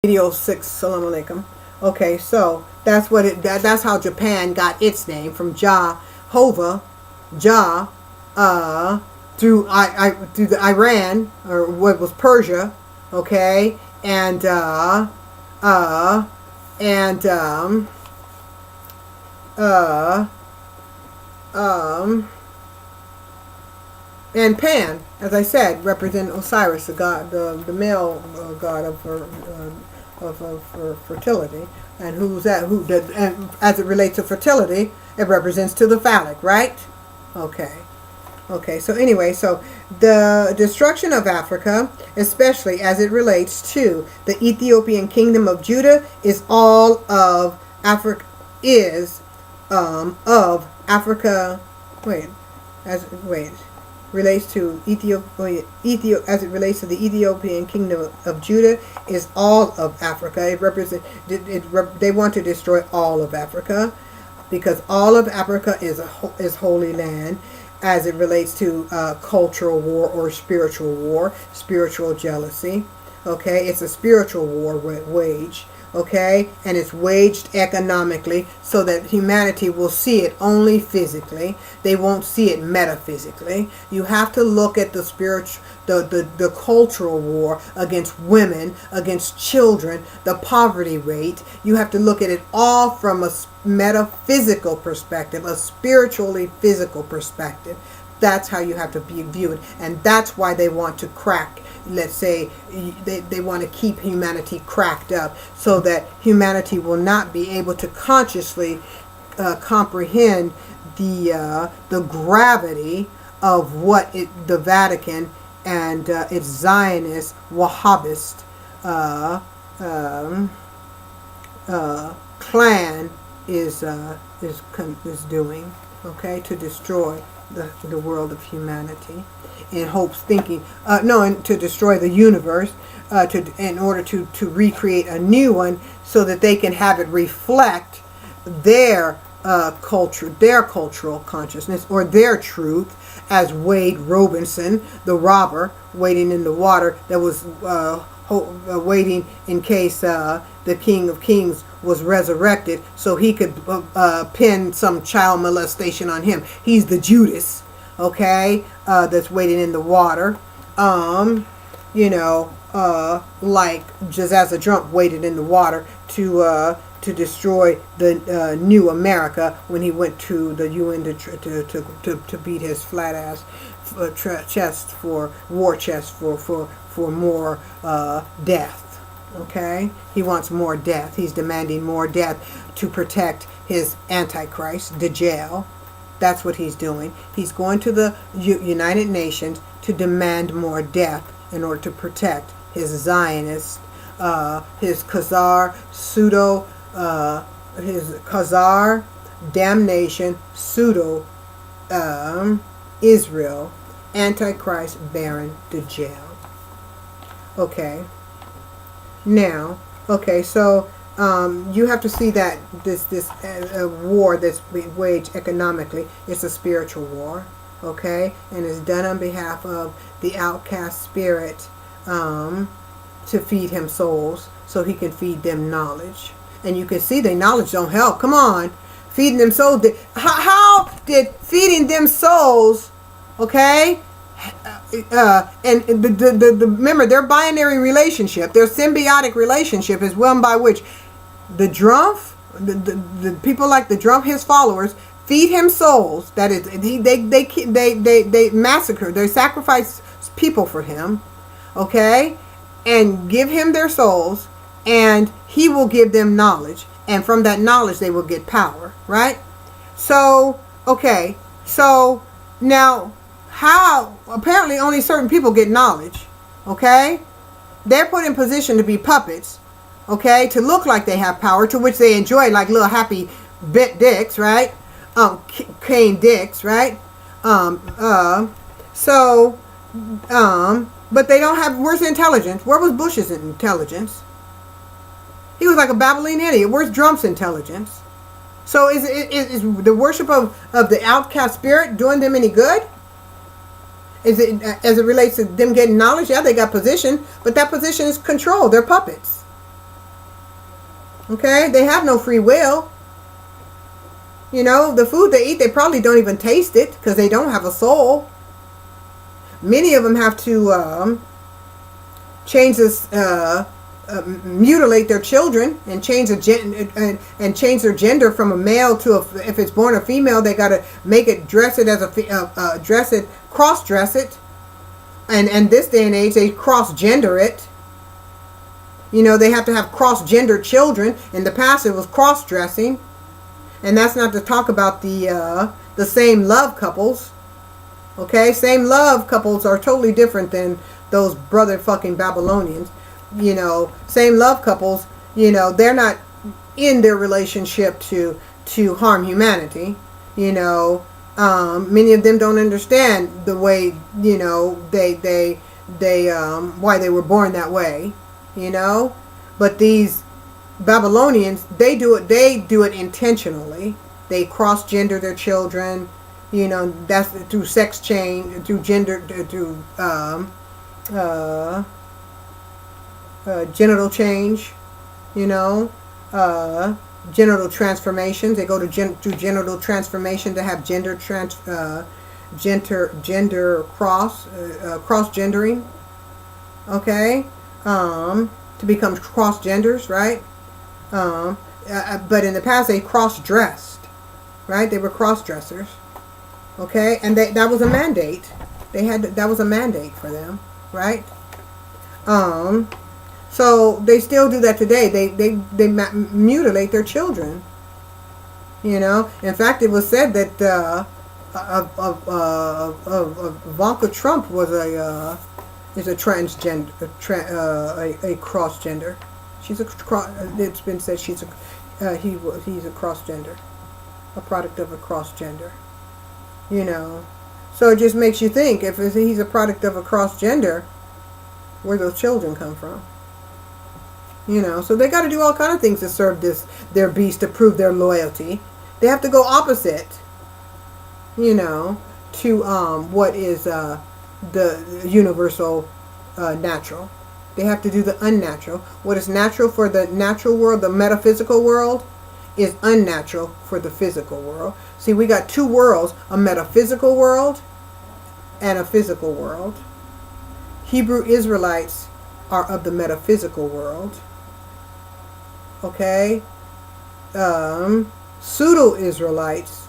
Video 6, salam alaikum. Okay, so that's that's how Japan got its name, from Jehovah, Jah, through the Iran, or what was Persia, okay, and and and Pan, as I said, represent Osiris, the god, the male god of fertility, and and as it relates to fertility, it represents to the phallic, right? Okay. So anyway, so the destruction of Africa, especially as it relates to the Ethiopian kingdom of Judah, is all of Africa. Of Africa. Relates to Ethiopia, as it relates to the Ethiopian kingdom of Judah, is all of Africa. They want to destroy all of Africa, because all of Africa is holy land, as it relates to cultural war or spiritual jealousy. Okay, it's a spiritual war waged. Okay, and it's waged economically, so that humanity will see it only physically. They won't see it metaphysically. You have to look at the spiritual, the cultural war against women, against children, the poverty rate. You have to look at it all from a metaphysical perspective, a spiritually physical perspective. That's how you have to view it, and that's why they want to crack. Let's say they want to keep humanity cracked up, so that humanity will not be able to consciously comprehend the gravity of what the Vatican and its Zionist Wahhabist clan is doing. Okay, to destroy the world of humanity, in hopes, thinking, and to destroy the universe, in order to recreate a new one, so that they can have it reflect their culture, their cultural consciousness, or their truth, as Wade Robinson, the robber, waiting in the water, that was waiting in case the King of Kings was resurrected, so he could pin some child molestation on him. He's the Judas, okay, that's waiting in the water. Like just as a Trump waited in the water to destroy the new America, when he went to the UN to beat his flat ass chest for more death. Okay, he wants more death. He's demanding more death to protect his Antichrist, Dajjal. That's what he's doing. He's going to the United Nations to demand more death in order to protect his Zionist, his Khazar damnation pseudo Israel Antichrist Baron Dajjal. Okay. Now, so you have to see that this war that's waged economically is a spiritual war, okay, and it's done on behalf of the outcast spirit, to feed him souls, so he can feed them knowledge. And you can see the knowledge don't help. Come on, feeding them souls. How did feeding them souls, okay? And remember, their binary relationship, their symbiotic relationship, is one by which the Drumpf, the people like the Drumpf, his followers, feed him souls. That is, they massacre, they sacrifice people for him, okay, and give him their souls, and he will give them knowledge, and from that knowledge they will get power, right? So, okay, so now, how apparently only certain people get knowledge, okay? They're put in position to be puppets, okay, to look like they have power, to which they enjoy, like little happy bit dicks, right? Cane dicks, right? But they don't have. Where's the intelligence? Where was Bush's intelligence? He was like a babbling idiot. Where's Trump's intelligence? So is the worship of the outcast spirit doing them any good? Is it, as it relates to them getting knowledge? Yeah, they got position, but that position is control. They're puppets. Okay? They have no free will. You know, the food they eat, they probably don't even taste it because they don't have a soul. Many of them have to change this, mutilate their children and change and change their gender from a male to if it's born a female, they got to make it dress it as a cross dress it, and this day and age they cross gender it. You know, they have to have cross gender children. In the past, it was cross dressing. And that's not to talk about the same love couples. Okay? Same love couples are totally different than those brother fucking Babylonians. You know, same love couples, you know, they're not in their relationship to harm humanity. You know, many of them don't understand the way, you know, they why they were born that way, you know? But these Babylonians, they do it intentionally. They cross-gender their children, you know, that's through sex change, through gender, through genital change, you know, genital transformations. They go to through genital transformation to have gender cross-gendering, okay, to become cross-genders, right? But in the past they cross-dressed, right? They were cross-dressers, okay, and that was a mandate. That was a mandate for them, right? So they still do that today. They mutilate their children. You know, in fact, it was said that Ivanka Trump was is a transgender, a cross-gender. It's been said he's a cross-gender, a product of a cross-gender. You know, so it just makes you think, if he's a product of a cross-gender, where those children come from? You know, so they got to do all kind of things to serve their beast, to prove their loyalty. They have to go opposite, you know, to what is the universal natural. They have to do the unnatural. What is natural for the natural world, the metaphysical world, is unnatural for the physical world. See, we got two worlds, a metaphysical world and a physical world. Hebrew Israelites are of the metaphysical world. Okay? Pseudo-Israelites,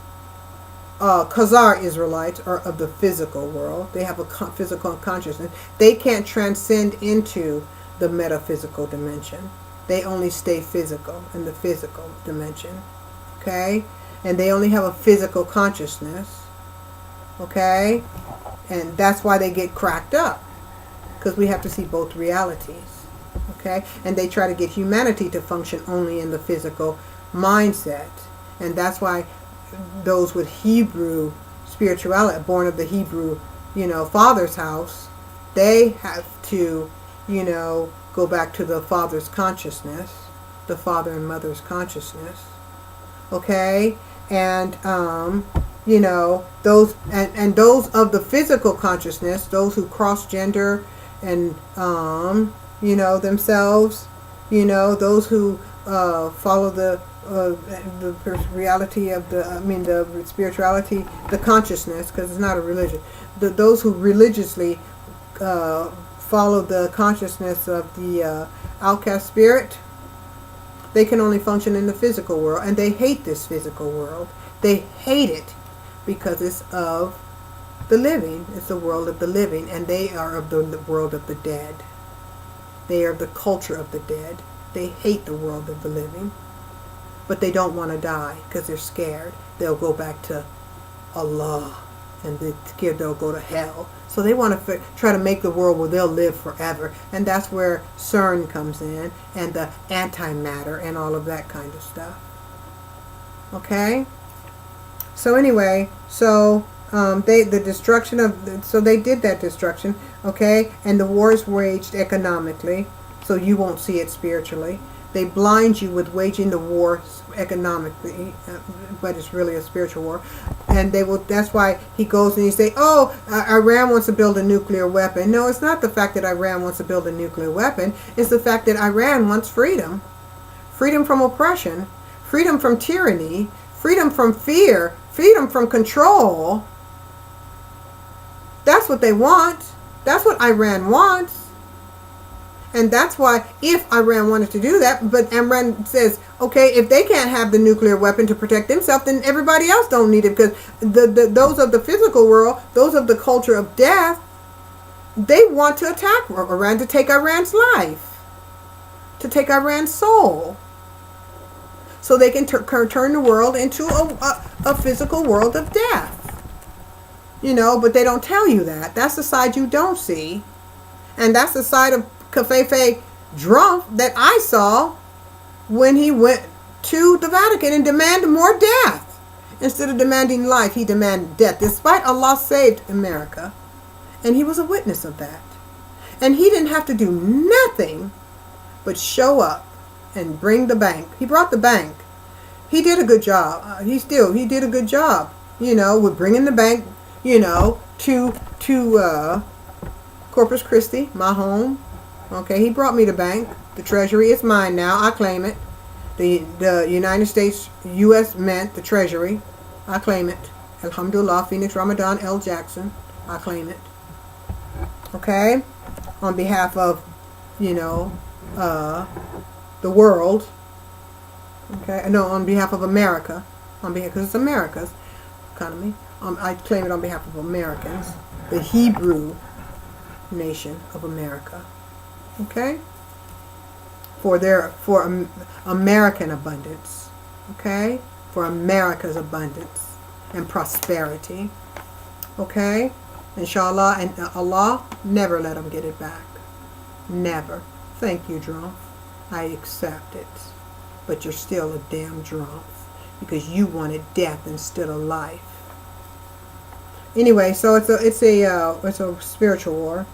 Khazar Israelites are of the physical world. They have a physical consciousness. They can't transcend into the metaphysical dimension. They only stay physical in the physical dimension. Okay? And they only have a physical consciousness. Okay? And that's why they get cracked up. Because we have to see both realities. Okay? And they try to get humanity to function only in the physical mindset. And that's why those with Hebrew spirituality, born of the Hebrew, you know, father's house, they have to, you know, go back to the father's consciousness, the father and mother's consciousness. Okay? And, you know, those, and those of the physical consciousness, those who cross-gender and, you know, themselves, you know, those who follow the reality of the spirituality, the consciousness, because it's not a religion. Those who religiously follow the consciousness of the outcast spirit, they can only function in the physical world, and they hate this physical world. They hate it because it's of the living. It's the world of the living, and they are of the world of the dead. They are of the culture of the dead. They hate the world of the living. But they don't want to die because they're scared. They'll go back to Allah, and they're scared they'll go to hell. So they want to try to make the world where they'll live forever. And that's where CERN comes in, and the antimatter and all of that kind of stuff. Okay? So anyway, so they did that destruction, okay? And the war is waged economically, so you won't see it spiritually. They blind you with waging the war economically, but it's really a spiritual war. And they will. That's why he goes and he say, "Oh, Iran wants to build a nuclear weapon." No, it's not the fact that Iran wants to build a nuclear weapon. It's the fact that Iran wants freedom. freedom from oppression, freedom from tyranny, freedom from fear, freedom from control. That's what they want. That's what Iran wants. And that's why, if Iran wanted to do that, but Iran says, okay, if they can't have the nuclear weapon to protect themselves, then everybody else don't need it, because those of the physical world, those of the culture of death, they want to attack Iran, to take Iran's life, to take Iran's soul, so they can turn the world into a physical world of death. You know, but they don't tell you that. That's the side you don't see. And that's the side of Covfefe Drunk that I saw when he went to the Vatican and demanded more death. Instead of demanding life, he demanded death, despite Allah saved America. And he was a witness of that. And he didn't have to do nothing but show up and bring the bank. He brought the bank. He did a good job. He did a good job, you know, with bringing the bank, you know, to Corpus Christi, my home. Okay, he brought me the bank. The treasury is mine now. I claim it. The United States, U.S. Mint, the treasury. I claim it. Alhamdulillah, Phoenix Ramadan L. Jackson. I claim it. Okay? On behalf of, you know, the world. Okay? No, on behalf of America. Because it's America's economy. I claim it on behalf of Americans. The Hebrew nation of America. Okay? For American abundance. Okay? For America's abundance and prosperity. Okay? Inshallah, and Allah, never let them get it back. Never. Thank you, Drunk. I accept it. But you're still a damn drunk, because you wanted death instead of life. Anyway, so it's a spiritual war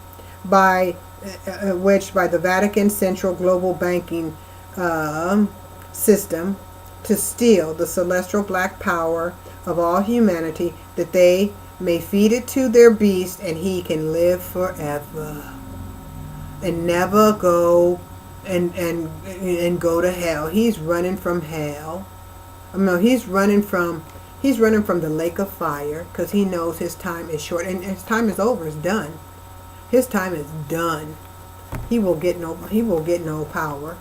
waged by the Vatican Central Global Banking System to steal the celestial black power of all humanity, that they may feed it to their beast, and he can live forever and never go and go to hell. He's running from hell. He's running from the lake of fire, because he knows his time is short, and his time is over. It's done. His time is done. He will get no power.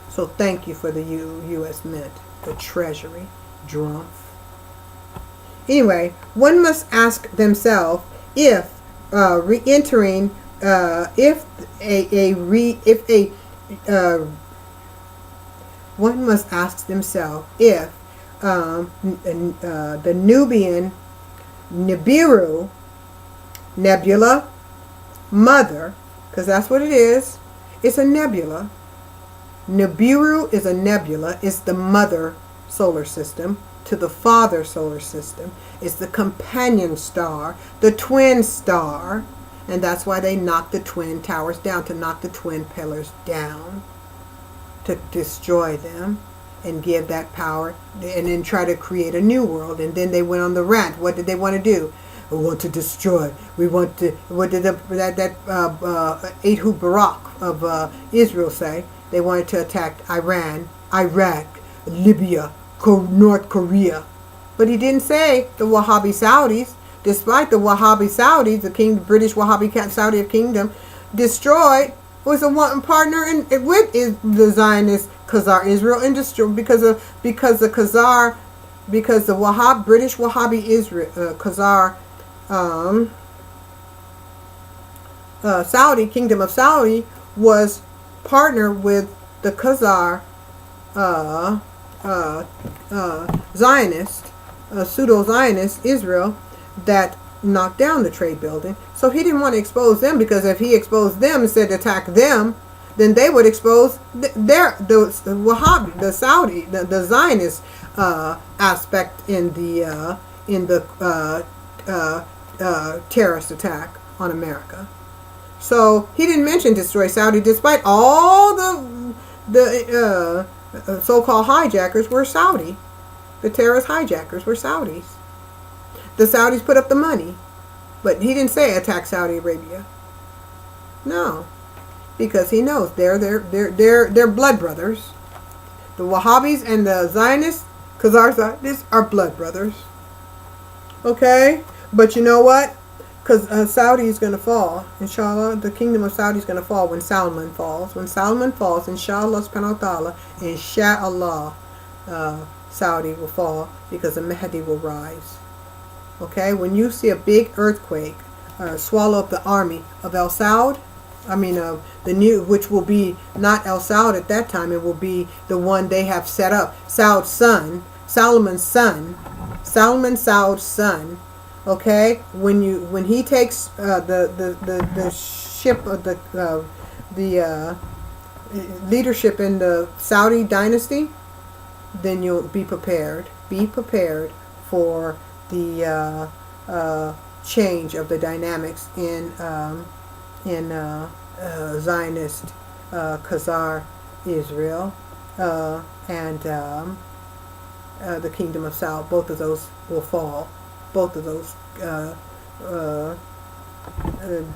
So thank you for the U.S. Mint, the Treasury, Drunk. Anyway, one must ask themselves if re-entering, one must ask themselves if the Nubian Nibiru nebula mother, because that's what it is. It's a nebula. Nibiru is a nebula. It's the mother solar system to the father solar system. It's the companion star, the twin star, and that's why they knocked the twin towers down, to knock the twin pillars down, to destroy them and give that power, and then try to create a new world. And then they went on the rant. What did they want to do? We want to destroy. We want to. What did Ehud Barak of Israel say? They wanted to attack Iran, Iraq, Libya, North Korea. But he didn't say the Wahhabi Saudis. Despite the Wahhabi Saudis, the British Wahhabi Saudi Kingdom, destroyed, was a wanting partner with the Zionist Khazar Israel, and destroyed because the British Wahhabi Israel Khazar Saudi Kingdom of Saudi was partnered with the Khazar Zionist, pseudo-Zionist Israel, that knocked down the trade building. So he didn't want to expose them, because if he exposed them and said attack them, then they would expose the Wahhabi, the Saudi, the Zionist aspect in the terrorist attack on America. So he didn't mention destroy Saudi, despite all the so-called hijackers were Saudi. The terrorist hijackers were Saudis. The Saudis put up the money, but he didn't say attack Saudi Arabia. No, because he knows they're blood brothers. The Wahhabis and the Zionists, Khazar Zionists, are blood brothers. Okay? But you know what? Because Saudi is going to fall. Inshallah, the kingdom of Saudi is going to fall when Salman falls. When Salman falls, inshallah subhanahu wa ta'ala, inshallah, Saudi will fall because the Mahdi will rise. Okay? When you see a big earthquake swallow up the army of El Saud, the new, which will be not El Saud at that time, it will be the one they have set up. Saud's son, Salman's son, Salman Saud's son. Okay, when he takes the ship of the leadership in the Saudi dynasty, then you'll be prepared. Be prepared for the change of the dynamics in Zionist Khazar Israel and the kingdom of Saud. Both of those will fall. Both of those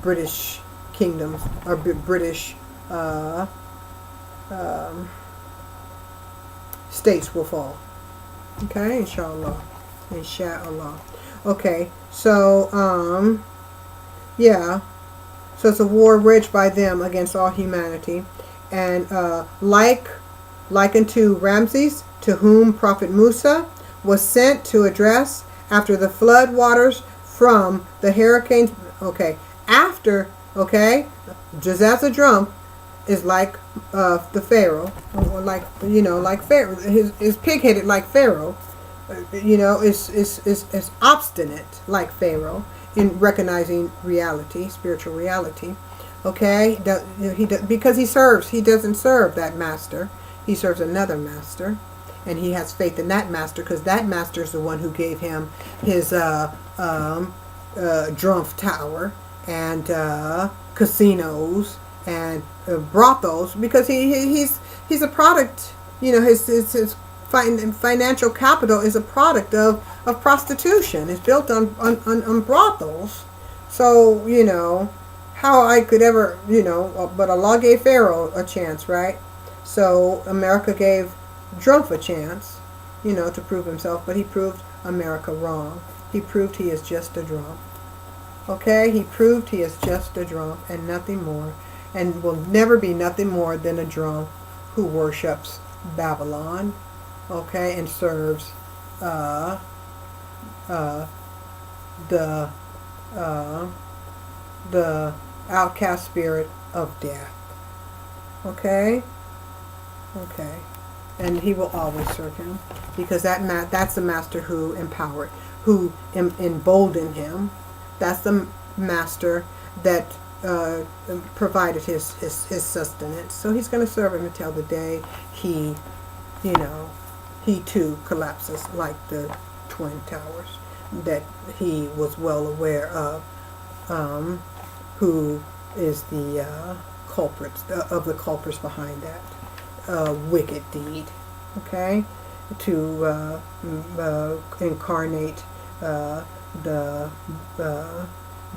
British kingdoms or British states will fall. Okay, inshallah. Inshallah. Okay, so yeah. So it's a war waged by them against all humanity. And like unto Ramses, to whom Prophet Musa was sent to address after the flood waters from the hurricanes. Okay, after, okay, just as a drum is like the Pharaoh, or like Pharaoh, is pig-headed like Pharaoh, is obstinate like Pharaoh in recognizing reality, spiritual reality. Okay, because he doesn't serve that master. He serves another master. And he has faith in that master because that master is the one who gave him his Drumpf Tower and casinos and brothels, because he's a product. His financial capital is a product of prostitution. It's built on brothels. So how I could ever but Allah gave Pharaoh a chance, right? So America gave Drumpf a chance, to prove himself, but he proved America wrong. He proved he is just a Drumpf. Okay? He proved he is just a Drumpf and nothing more, and will never be nothing more than a Drumpf who worships Babylon, okay, and serves the outcast spirit of death. Okay? Okay. And he will always serve him, because that's the master who empowered, who emboldened him. That's the master that provided his sustenance. So he's going to serve him until the day he too collapses like the Twin Towers that he was well aware of. Who is the culprits of the culprits behind that wicked deed, okay, to incarnate the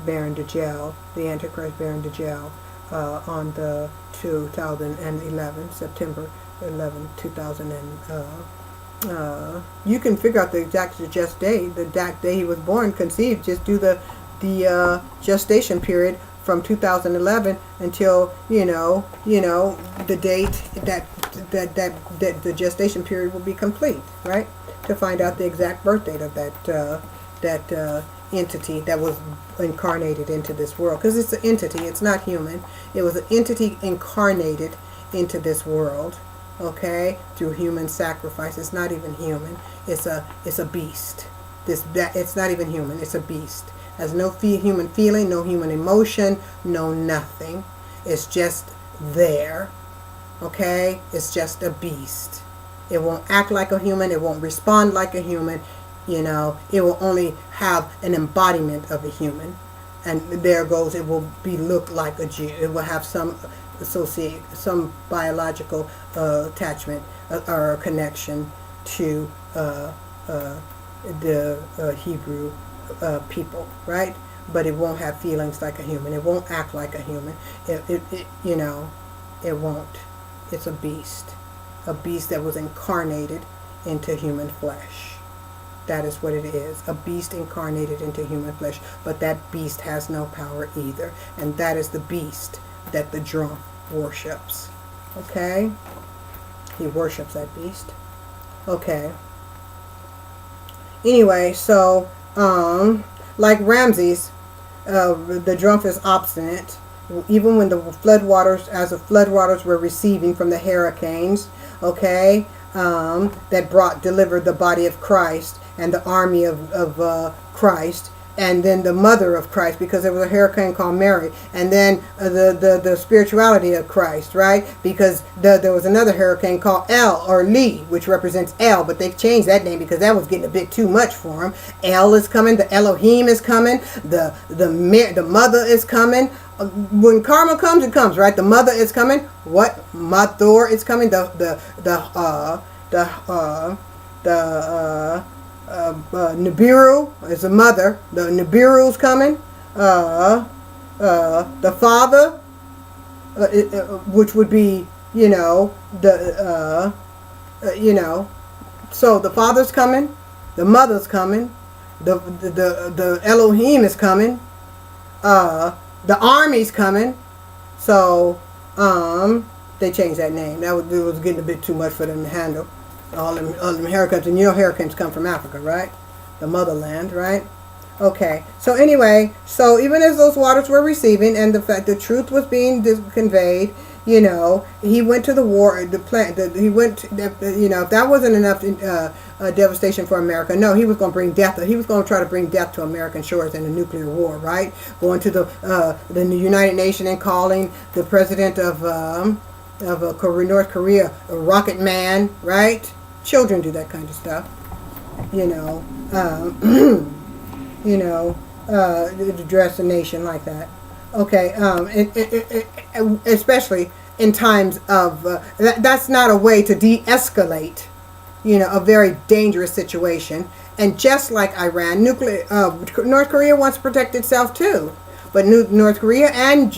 Baron Dajjal, the Antichrist Baron Dajjal, on the 2011, September 11, 2000. You can figure out the exact day he was born, conceived. Just do the gestation period from 2011 until the date that the gestation period will be complete, right? To find out the exact birth date of that entity that was incarnated into this world, because it's an entity, it's not human. It was an entity incarnated into this world, okay, through human sacrifice. It's not even human. It's a beast. It's not even human. It's a beast. Has no human feeling, no human emotion, no nothing. It's just there. Okay? It's just a beast. It won't act like a human. It won't respond like a human. It will only have an embodiment of a human. And there goes, it will look like a Jew. It will have some biological attachment or connection to the Hebrew people, right? But it won't have feelings like a human. It won't act like a human. It won't. It's a beast. A beast that was incarnated into human flesh. That is what it is. A beast incarnated into human flesh. But that beast has no power either. And that is the beast that the drunk worships. Okay? He worships that beast. Okay. Anyway, so, like Ramses, the drunk is obstinate. Even when the floodwaters, as the floodwaters were receding from the hurricanes, okay, that delivered the body of Christ and the army of Christ, and then the mother of Christ, because there was a hurricane called Mary, and then the spirituality of Christ, right? Because there was another hurricane called El, or Li, which represents El, but they've changed that name because that was getting a bit too much for him. El is coming, the Elohim is coming, the mother is coming. When karma comes, it comes, right? The mother is coming. What? Maathor is coming. Nibiru is the mother. The Nibiru is coming. The father, which would be, so the father's coming, the mother's coming, the Elohim is coming, the army's coming. So they changed that name. It was getting a bit too much for them to handle. All them hurricanes, and hurricanes come from Africa, right? The motherland, right? Okay. So anyway, so even as those waters were receding, and the truth was being conveyed, he went to the war. He went. If that wasn't enough devastation for America, no, he was going to bring death. He was going to try to bring death to American shores in a nuclear war, right? Going to the United Nations and calling the president of North Korea a rocket man, right? Children do that kind of stuff, to dress a nation like that. Okay, especially in times of, that's not a way to de-escalate, a very dangerous situation. And just like Iran, North Korea wants to protect itself too. But North Korea and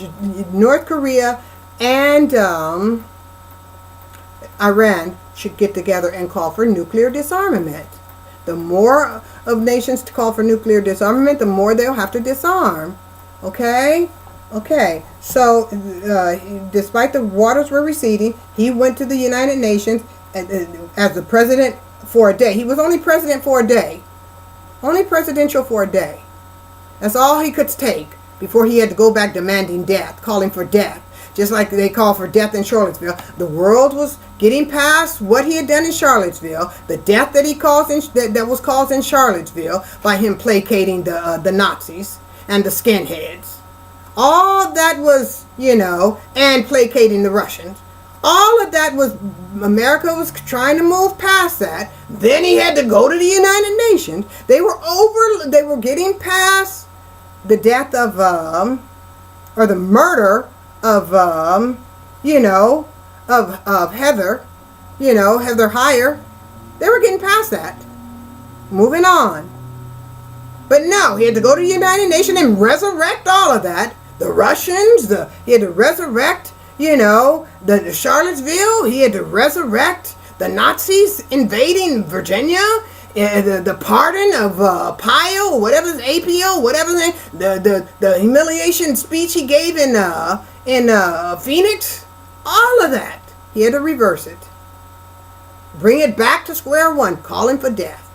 Iran should get together and call for nuclear disarmament. The more of nations to call for nuclear disarmament, the more they'll have to disarm. Okay? Okay. So, despite the waters were receding, he went to the United Nations as the president for a day. He was only president for a day. Only presidential for a day. That's all he could take before he had to go back demanding death, calling for death. Just like they called for death in Charlottesville. The world was getting past what he had done in Charlottesville. The death that he caused that was caused in Charlottesville by him placating the Nazis and the skinheads. All that was, and placating the Russians. All of that was, America was trying to move past that. Then he had to go to the United Nations. They were getting past the death of, or the murder of Heather, Heather Heyer. They were getting past that. Moving on. But no, he had to go to the United Nations and resurrect all of that. The Russians, he had to resurrect, the Charlottesville. He had to resurrect the Nazis invading Virginia. The pardon of Pio, whatever, APO, whatever, the humiliation speech he gave in Phoenix, all of that, he had to reverse it. Bring it back to square one, calling for death.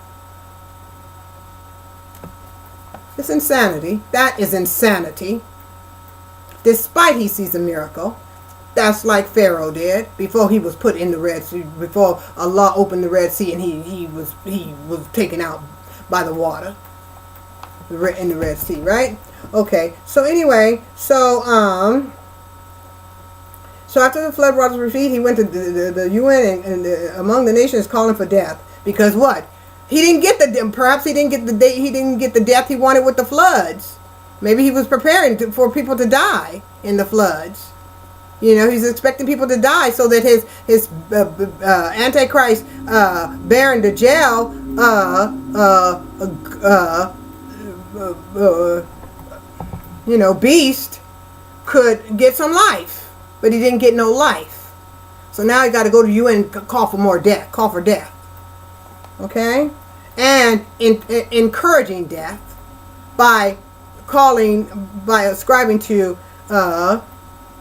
It's insanity. That is insanity. Despite he sees a miracle. That's like Pharaoh did before he was put in the Red Sea, before Allah opened the Red Sea and he was taken out by the water in the Red Sea, right? Okay. So anyway, so after the flood waters receded, he went to the UN and among the nations calling for death because what? He didn't get perhaps he didn't get the death he wanted with the floods. Maybe he was preparing for people to die in the floods. He's expecting people to die so that his Antichrist Baron Dajjal beast could get some life, but he didn't get no life. So now he got to go to the UN and call for more death, call for death. Okay? And encouraging death by ascribing to,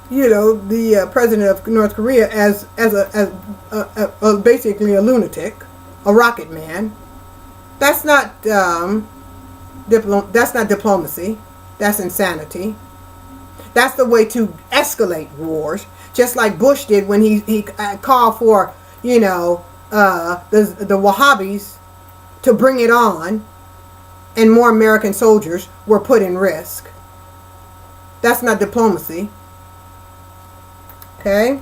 the president of North Korea as basically a lunatic, a rocket man. That's not that's not diplomacy. That's insanity. That's the way to escalate wars, just like Bush did when he called for the Wahhabis to bring it on, and more American soldiers were put in risk. That's not diplomacy. Okay?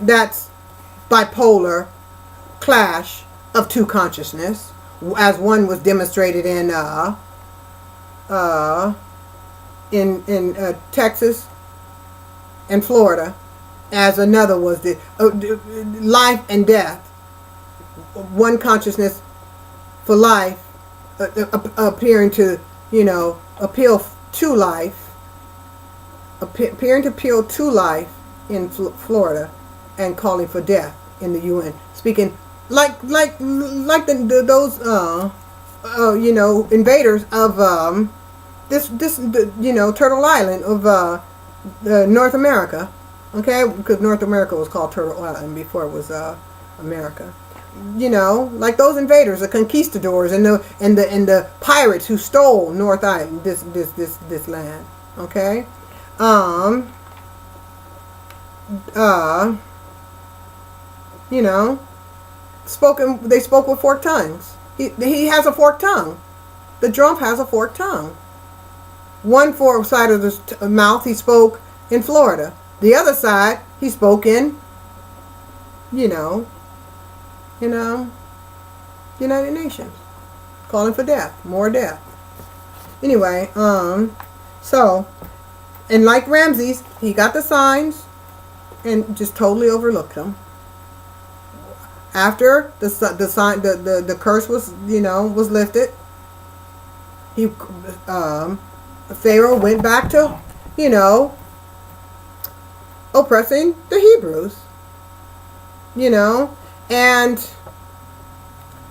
That's bipolar clash of two consciousness, as one was demonstrated in Texas and Florida, as another was the life and death. One consciousness for life, appearing to appeal to life, appearing to appeal to life in Florida, and calling for death in the UN, speaking like those invaders of this Turtle Island of North America, okay, because North America was called Turtle Island before it was America. Like those invaders, the conquistadors and the pirates who stole North Island, this land, okay. They spoke with forked tongues. He has a forked tongue. The Trump has a forked tongue. One side of the mouth he spoke in Florida. The other side he spoke in, United Nations, calling for death, more death. Anyway, so, and like Ramses, he got the signs and just totally overlooked them. After the curse was was lifted, Pharaoh went back to oppressing the Hebrews. And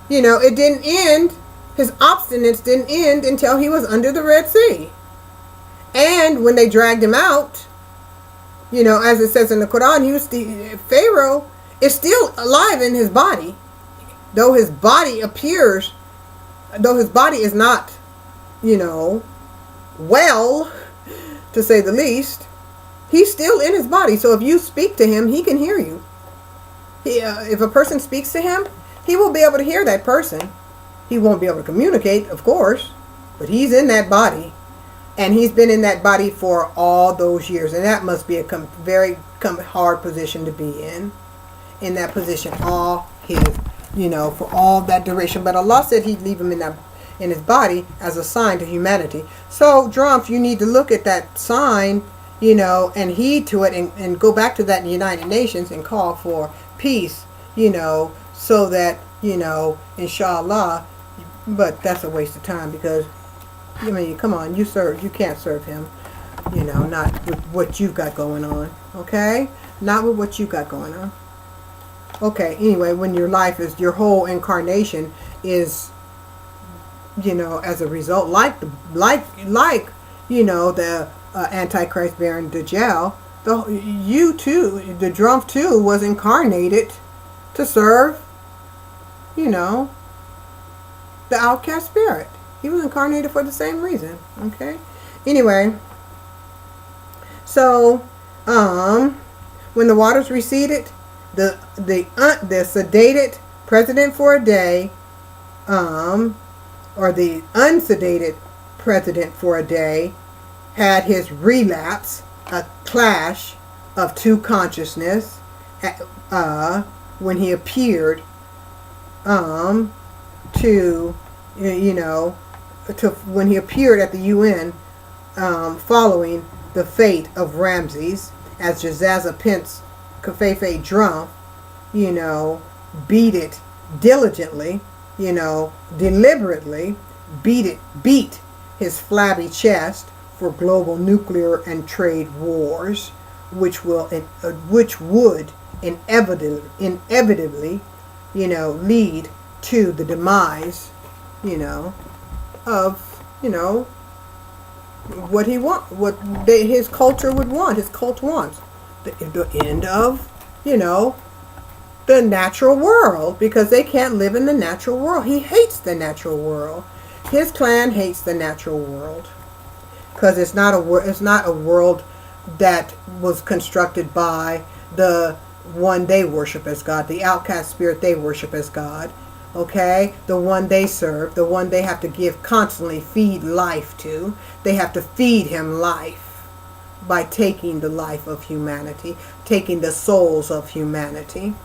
it didn't end. His obstinance didn't end until he was under the Red Sea. And when they dragged him out, as it says in the Quran, Pharaoh is still alive in his body, though his body is not, well, to say the least. He's still in his body. So if you speak to him, he can hear you. If a person speaks to him, he will be able to hear that person. He won't be able to communicate, of course, but he's in that body. And he's been in that body for all those years. And that must be a very hard position to be in that position all his, for all that duration. But Allah said he'd leave him in his body as a sign to humanity. So, Drumpf, you need to look at that sign, and heed to it, and go back to that in the United Nations and call for peace, so that, inshallah. But that's a waste of time, because, come on, you can't serve him, not with what you've got going on, okay? Not with what you've got going on. Okay, anyway, when your whole incarnation is, as a result, like the Antichrist bearing Dajjal, the Drumpf too was incarnated to serve, the outcast spirit. He was incarnated for the same reason. Okay. Anyway, so when the waters receded, the sedated president for a day, or the unsedated president for a day, had his relapse, a clash of two consciousness, when he appeared when he appeared at the UN, following the fate of Ramses, as Jazaza Pence Covfefe Drumpf, beat it diligently, deliberately beat his flabby chest for global nuclear and trade wars, which would inevitably, lead to the demise, of, what he wants, his culture would want, his cult wants. The end of, the natural world, because they can't live in the natural world. He hates the natural world. His clan hates the natural world because it's not a world that was constructed by the one they worship as God, the outcast spirit they worship as God. Okay, the one they serve, the one they have to constantly feed life to. They have to feed him life by taking the life of humanity, taking the souls of humanity.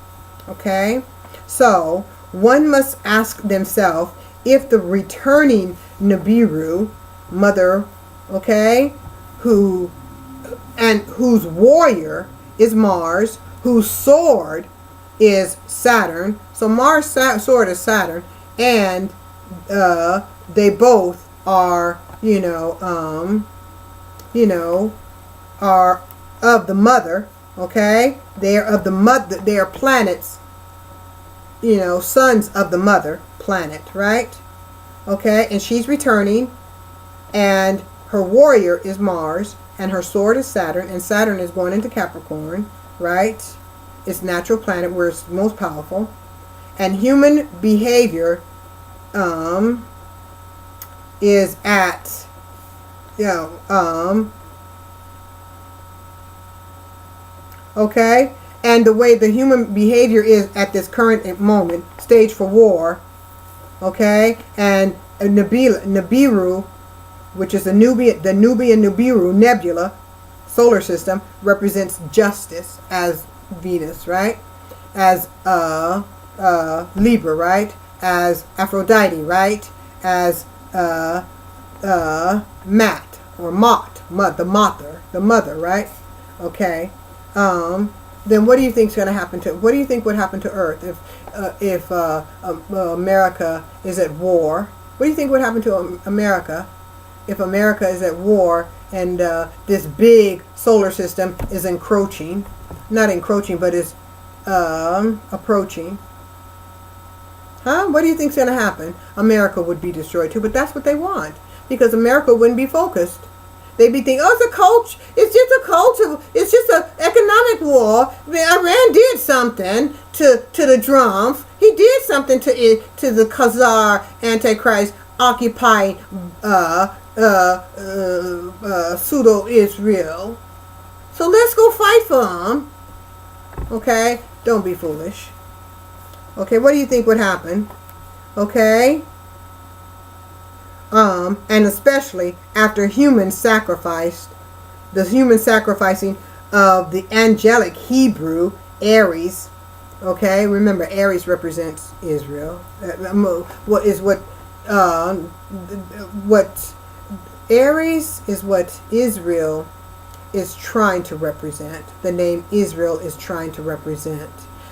Okay, so one must ask themselves if the returning Nibiru mother, okay, whose warrior is Mars, whose sword is Saturn. So Mars' sword is Saturn, and they both are, are of the mother. Okay, they are of the mother. They are planets. Sons of the mother planet, right? Okay, and she's returning, and her warrior is Mars, and her sword is Saturn, and Saturn is going into Capricorn, right? It's natural planet where it's most powerful, and human behavior is at okay, and the way the human behavior is at this current moment, stage for war, okay, and Nibiru, which is the Nubian Nibiru nebula solar system, represents justice as Venus, right? As Libra, right? As Aphrodite, right? As Mat or Mot, the mother, right? Okay. Then what do you think is going to happen to? What do you think would happen to Earth if America is at war? What do you think would happen to America if America is at war and this big solar system is encroaching? Not encroaching, but is approaching. Huh? What do you think is going to happen? America would be destroyed too, but that's what they want, because America wouldn't be focused. They'd be thinking, oh, it's a culture. It's just a culture. It's just an economic war. Iran did something to the drums. He did something to the Khazar Antichrist occupying pseudo Israel. So let's go fight for them. Okay, don't be foolish. Okay, what do you think would happen? Okay. And especially after the human sacrificing of the angelic Hebrew Aries. Okay, remember Aries represents Israel. What Aries is what Israel is trying to represent. The name Israel is trying to represent.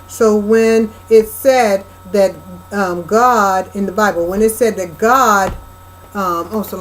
So when it said that God in the Bible, when it said that God, so